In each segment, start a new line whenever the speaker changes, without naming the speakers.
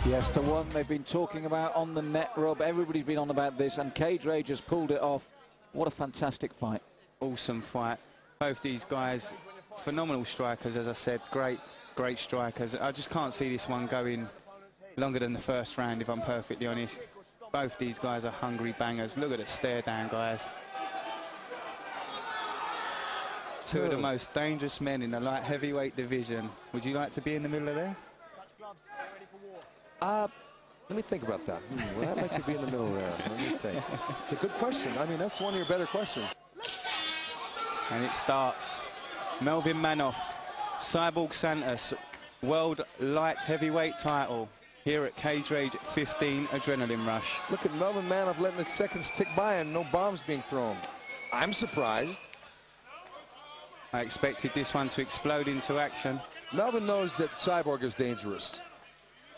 Yes, the one they've been talking about on the net rub. Everybody's been on about this, and Cage Rage has pulled it off. What a fantastic fight.
Awesome fight. Both these guys, phenomenal strikers, as I said. Great strikers. I just can't see this one going longer than the first round, if I'm perfectly honest. Both these guys are hungry bangers. Look at the stare down, guys. Two of the most dangerous men in the light heavyweight division. Would you like to be in the middle of there?
Let me think about that. Would I like to be in the middle there? Let me think. It's a good question. I mean, that's one of your better questions.
And it starts. Melvin Manhoef, Cyborg Santos, World Light Heavyweight title here at Cage Rage 15 Adrenaline Rush.
Look at Melvin Manhoef letting the seconds tick by and no bombs being thrown. I'm surprised.
I expected this one to explode into action.
Melvin knows that Cyborg is dangerous.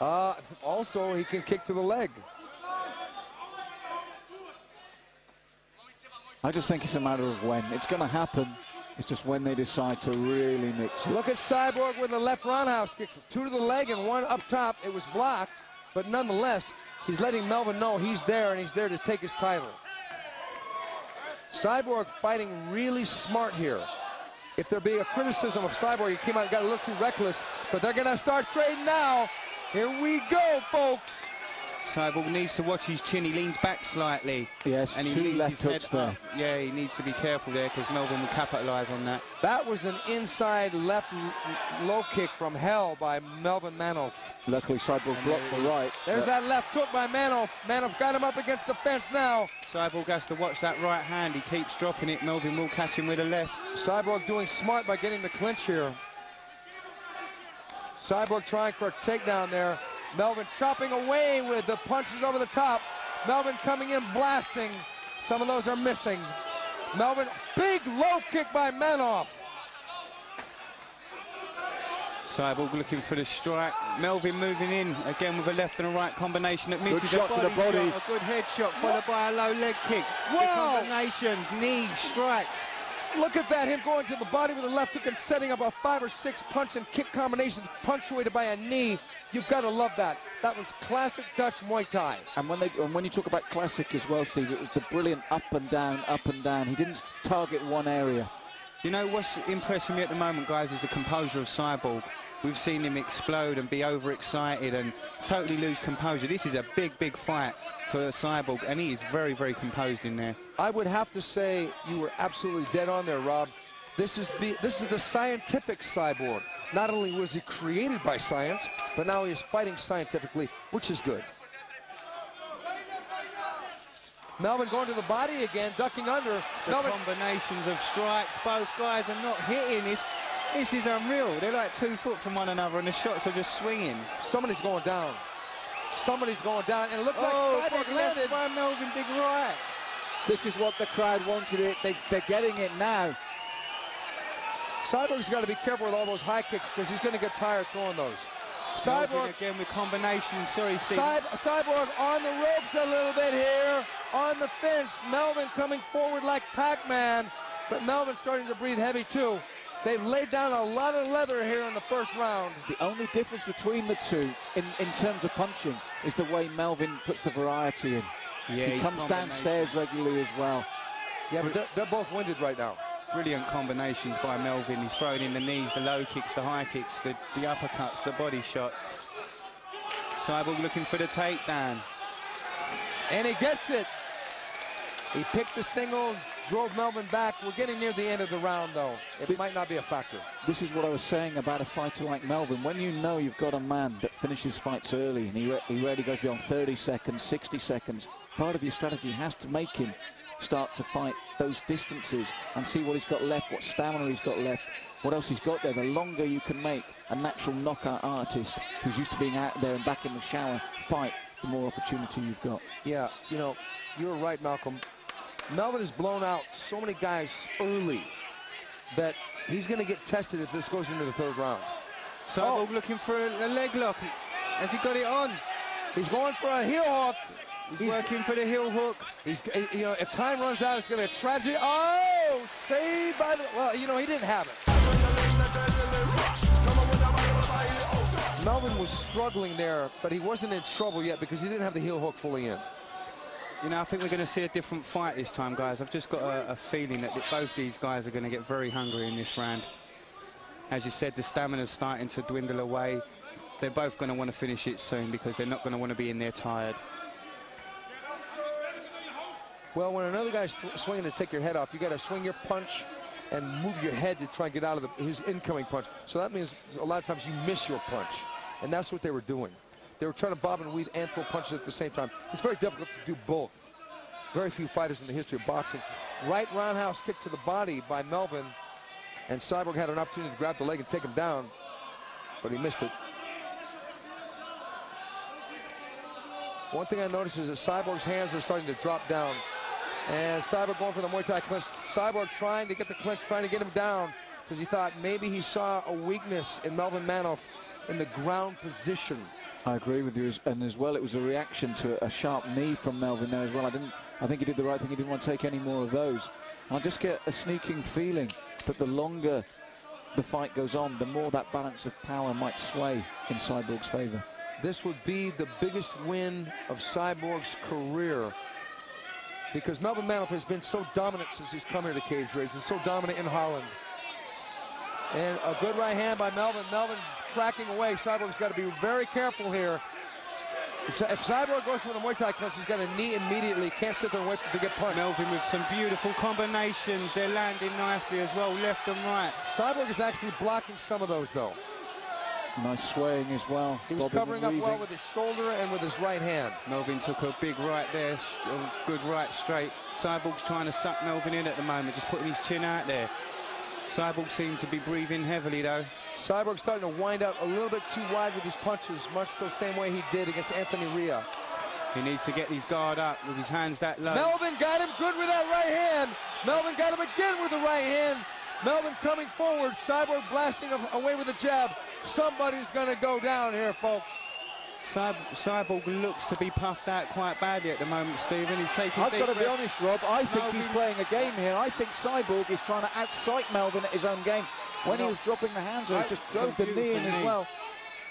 Also, he can kick to the leg.
I just think it's a matter of when. It's going to happen. It's just when they decide to really mix it.
Look at Cyborg with the left roundhouse kicks. Two to the leg and one up top. It was blocked, but nonetheless, he's letting Melvin know he's there and he's there to take his title. Cyborg fighting really smart here. If there be a criticism of Cyborg, he came out and got a little too reckless, but they're going to start trading now. Here we go, folks.
Cyborg needs to watch his chin. He leans back slightly.
Yes,
and he
two
leaves
left
his
hooks
head
there.
up. Yeah, he needs to be careful there because Melvin will capitalize on that.
That was an inside left low kick from hell by Melvin Manhoef.
Luckily, Cyborg blocked the right.
There's that left hook by Manhoef. Manhoef got him up against the fence now.
Cyborg has to watch that right hand. He keeps dropping it. Melvin will catch him with a left.
Cyborg doing smart by getting the clinch here. Cyborg trying for a takedown there. Melvin chopping away with the punches over the top. Melvin coming in blasting. Some of those are missing. Melvin, big low kick by Manhoef.
Cyborg looking for the strike. Melvin moving in again with a left and a right combination that misses.
Good shot to the body.
A good head shot followed by a low leg kick. The combinations, knee, strikes.
Look at that, him going to the body with a left hook and setting up a 5 or 6 punch and kick combinations punctuated by a knee. You've got to love that. That was classic Dutch Muay Thai.
And when you talk about classic as well, Steve, it was the brilliant up and down, up and down. He didn't target one area.
You know what's impressing me at the moment, guys, is the composure of Cyborg. We've seen him explode and be overexcited and totally lose composure. This is a big fight for Cyborg, and he is very composed in there.
I would have to say you were absolutely dead on there, Rob. This is the scientific Cyborg. Not only was he created by science, but now he is fighting scientifically, which is good. Melvin going to the body again, ducking under.
The combinations of strikes, both guys are not hitting. This is unreal. They're like 2 foot from one another, and the shots are just swinging.
Somebody's going down. Somebody's going down, and it looked like Cyborg landed.
By Melvin, big right.
This is what the crowd wanted. They're getting it now.
Cyborg's got to be careful with all those high kicks because he's going to get tired throwing those. Cyborg
again with combinations. Sorry, Steve.
Cyborg on the ropes a little bit here. On the fence, Melvin coming forward like Pac-Man, but Melvin starting to breathe heavy too. They've laid down a lot of leather here in the first round.
The only difference between the two in terms of punching is the way Melvin puts the variety in.
Yeah,
he comes downstairs regularly as well.
Yeah, but they're both winded right now.
Brilliant combinations by Melvin. He's throwing in the knees, the low kicks, the high kicks, the uppercuts, the body shots. Cyborg looking for the takedown.
And he gets it. He picked the single, drove Melvin back. We're getting near the end of the round, though. It might not be a factor.
This is what I was saying about a fighter like Melvin. When you know you've got a man that finishes fights early, and he rarely goes beyond 30 seconds, 60 seconds, part of your strategy has to make him start to fight those distances and see what he's got left, what stamina he's got left, what else he's got there. The longer you can make a natural knockout artist who's used to being out there and back in the shower fight, the more opportunity you've got.
Yeah, you know, you're right, Malcolm. Melvin has blown out so many guys early that he's going to get tested if this goes into the 3rd round.
Cyborg looking for a leg lock. Has he got it on?
He's going for a heel hook.
He's working for the heel hook.
You know, if time runs out, it's going to be a tragedy. Oh, saved by the... Well, you know, he didn't have it. Melvin was struggling there, but he wasn't in trouble yet because he didn't have the heel hook fully in.
You know, I think we're going to see a different fight this time, guys. I've just got a feeling that both these guys are going to get very hungry in this round. As you said, the stamina's starting to dwindle away. They're both going to want to finish it soon because they're not going to want to be in there tired.
Well, when another guy's swinging to take your head off, you got to swing your punch and move your head to try and get out of his incoming punch. So that means a lot of times you miss your punch. And that's what they were doing. They were trying to bob and weave and throw punches at the same time. It's very difficult to do both. Very few fighters in the history of boxing. Right roundhouse kick to the body by Melvin. And Cyborg had an opportunity to grab the leg and take him down, but he missed it. One thing I noticed is that Cyborg's hands are starting to drop down. And Cyborg going for the Muay Thai clinch. Cyborg trying to get the clinch, trying to get him down, because he thought maybe he saw a weakness in Melvin Manhoef in the ground position.
I agree with you, and as well, it was a reaction to a sharp knee from Melvin there as well. I think he did the right thing. He didn't want to take any more of those. I just get a sneaking feeling that the longer the fight goes on, the more that balance of power might sway in Cyborg's favor.
This would be the biggest win of Cyborg's career, because Melvin Manhoef has been so dominant since he's come here to Cage Rage. He's so dominant in Holland. And a good right hand by Melvin. Melvin cracking away. Cyborg's got to be very careful here. If Cyborg goes for the Muay Thai clinch, he's got a knee immediately. Can't sit there and wait to get punched.
Melvin with some beautiful combinations. They're landing nicely as well, left and right.
Cyborg is actually blocking some of those, though.
Nice swaying as well.
He's covering up well with his shoulder and with his right hand.
Melvin took a big right there, a good right straight. Cyborg's trying to suck Melvin in at the moment, just putting his chin out there. Cyborg seems to be breathing heavily, though.
Cyborg's starting to wind out a little bit too wide with his punches, much the same way he did against Anthony Ria.
He needs to get his guard up with his hands that low.
Melvin got him good with that right hand. Melvin got him again with the right hand. Melvin coming forward, Cyborg blasting away with a jab. Somebody's going to go down here, folks.
Cyborg looks to be puffed out quite badly at the moment, Stephen. He's taking
I've got to be honest, Rob. I think he's playing a game here. I think Cyborg is trying to outsight Melvin at his own game. When he was dropping the hands, he just drove the knee in as well.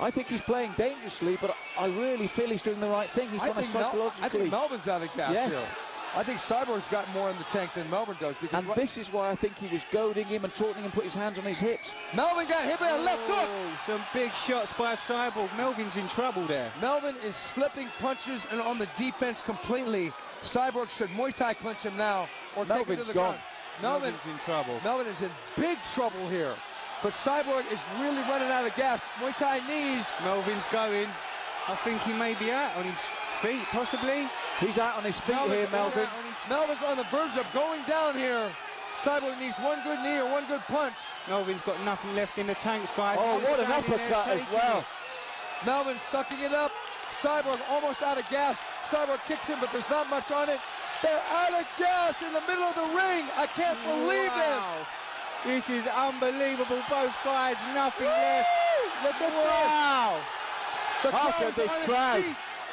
I think he's playing dangerously, but I really feel he's doing the right thing. He's trying to psychologically.
I think Melvin's out of gas here. I think Cyborg's got more in the tank than Melvin does. Because
and this is why I think he was goading him and taunting him, put his hands on his hips.
Melvin got hit by a left hook.
Some big shots by Cyborg. Melvin's in trouble there.
Melvin is slipping punches and on the defense completely. Cyborg should Muay Thai clinch him now or take him to the ground.
Melvin's in trouble.
Melvin is in big trouble here. But Cyborg is really running out of gas. Muay Thai knees.
Melvin's going. I think he may be out on his feet, possibly.
He's out on his feet here, Melvin.
Melvin's on the verge of going down here. Cyborg needs one good knee or one good punch.
Melvin's got nothing left in the tanks, guys.
Oh, what an uppercut as well.
Melvin sucking it up. Cyborg almost out of gas. Cyborg kicks him, but there's not much on it. They're out of gas in the middle of the ring. I can't believe it.
This is unbelievable. Both guys, nothing left.
Look at this. The
Look at this crowd.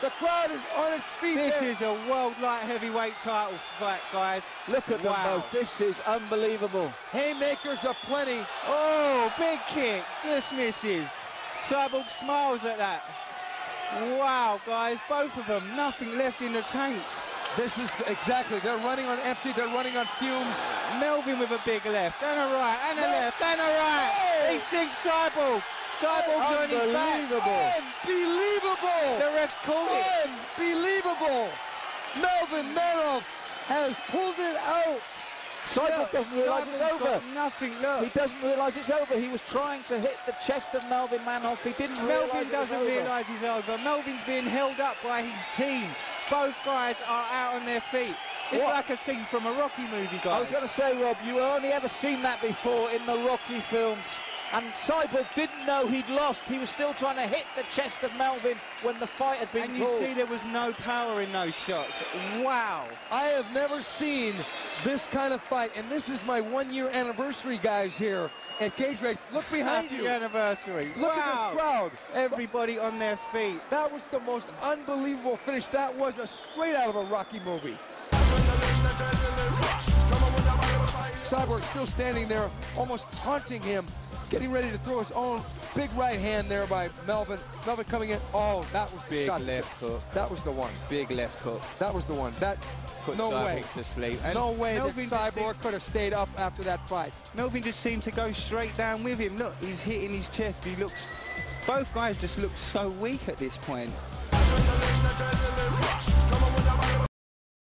The crowd is on its feet.
This is a world light heavyweight title fight, guys.
Look at them both. This is unbelievable.
Haymakers aplenty.
Oh, big kick. Just misses. Cyborg smiles at that. Wow, guys. Both of them. Nothing left in the tanks.
This is exactly. They're running on empty. They're running on fumes.
Melvin with a big left and a right and a left and a right. He sinks Cyborg. Cyborg's on his back.
Unbelievable!
The ref's called it.
Unbelievable! Melvin Manhoef has pulled it out.
Cyborg doesn't realise it's over.
Nothing, look.
He doesn't realise it's over. He was trying to hit the chest of Melvin Manhoef. He didn't realise
Melvin doesn't realise he's over. Melvin's being held up by his team. Both guys are out on their feet. It's like a scene from a Rocky movie, guys.
I was going to say, Rob, you only ever seen that before in the Rocky films. And Cyborg didn't know he'd lost. He was still trying to hit the chest of Melvin when the fight had been called.
And you see there was no power in those shots. Wow.
I have never seen this kind of fight. And this is my one-year anniversary, guys, here at Cage Rage. Look behind you.
Happy anniversary.
Look at this crowd.
Everybody on their feet.
That was the most unbelievable finish. That was a straight out of a Rocky movie. Cyborg still standing there, almost taunting him. getting ready to throw his own big right hand there by Melvin. Melvin coming in. Oh, that was the
Big
shot.
left hook.
That was the one.
Big left hook.
That was the one. That
Put
no
Cyborg
way.
to sleep. And
No way that
Melvin just
Cyborg could have stayed up after that fight.
Melvin just seemed to go straight down with him. Look, he's hitting his chest. He looks. Both guys just look so weak at this point.